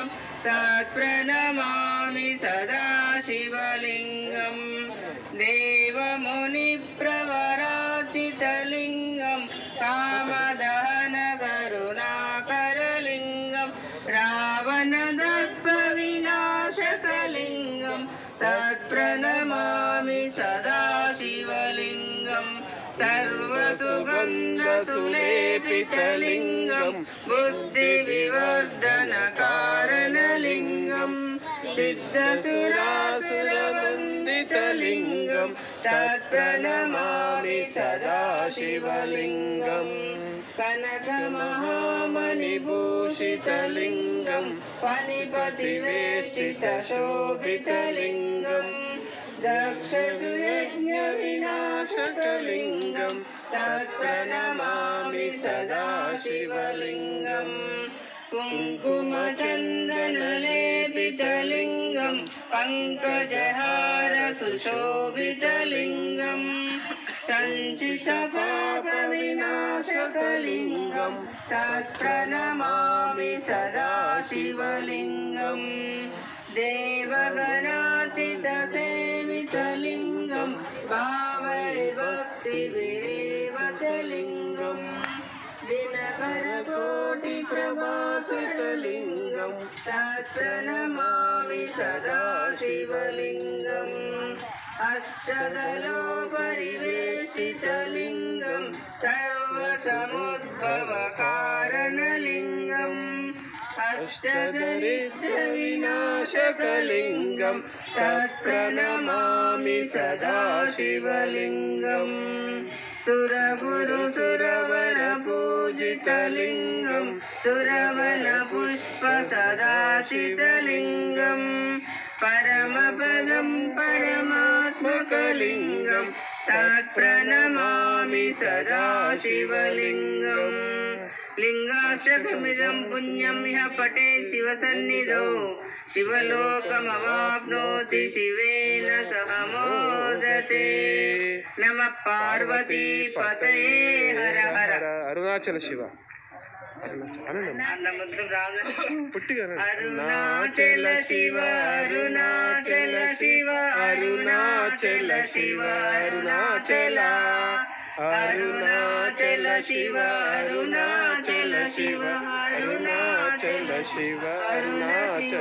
शिवलिङ्गं तत्प्रणमामि सदा शिवलिङ्गं देवमुनिप्रवराचितलिङ्गं कामदहनकरुणाकरलिङ्गं रावणदर्पविनाशकलिङ्गं तत्प्रणमामि सदा शिवलिङ्गं सर्वसुगन्धसुलेपितलिङ्गं बुद्धिविवर्धनकारणलिङ्गं सिद्धसुरासुरवन्दितलिङ्गं तत्प्रणमामि सदा शिवलिङ्गं कनकमहामणिभूषितलिङ्गं फणिपतिवेष्टितशोभितलिङ्गं दक्षसुयज्ञविनाशकलिङ्गं तत्प्रणमामि सदा शिवलिङ्गं कुङ्कुमचन्दनलेपितलिङ्गं पङ्कजहारसुशोभितलिङ्गं सञ्चितपापविनाशकलिङ्गं तत्प्रणमामि सदा शिवलिङ्गं देवगणाचितसेवितलिङ्गं भावैर्भक्तिभिरेव च लिङ्गं दिनकरकोटिप्रभासितलिङ्गं तत्प्रणमामि सदा शिवलिङ्गम् अष्टदलोपरिवेष्टितलिङ्गं सर्वसमुद्भवकारणलिङ्गम् अष्टदरिद्रविनाशकलिङ्गं तत्प्रणमामि सदा शिवलिङ्गं सुरगुरुसुरवरपूजितलिङ्गं सुरवनपुष्पसदाशितलिङ्गं परमपदं परमात्मकलिङ्गं तत्प्रणमामि सदा शिवलिङ्गम् लिङ्गाष्टकमिदं पुण्यं ह्यः पठे शिवसन्निधौ शिवलोकमवाप्नोति शिवेन सह मोदते नमः पार्वती पतये हर हर अरुणाचल शिव अरुणाचल शिव अरुणाचल शिव अरुणाचल शिव अरुणाचल अरुणाचल शिव अरुणाचल शिव अरुणाचल शिव अरुणाचल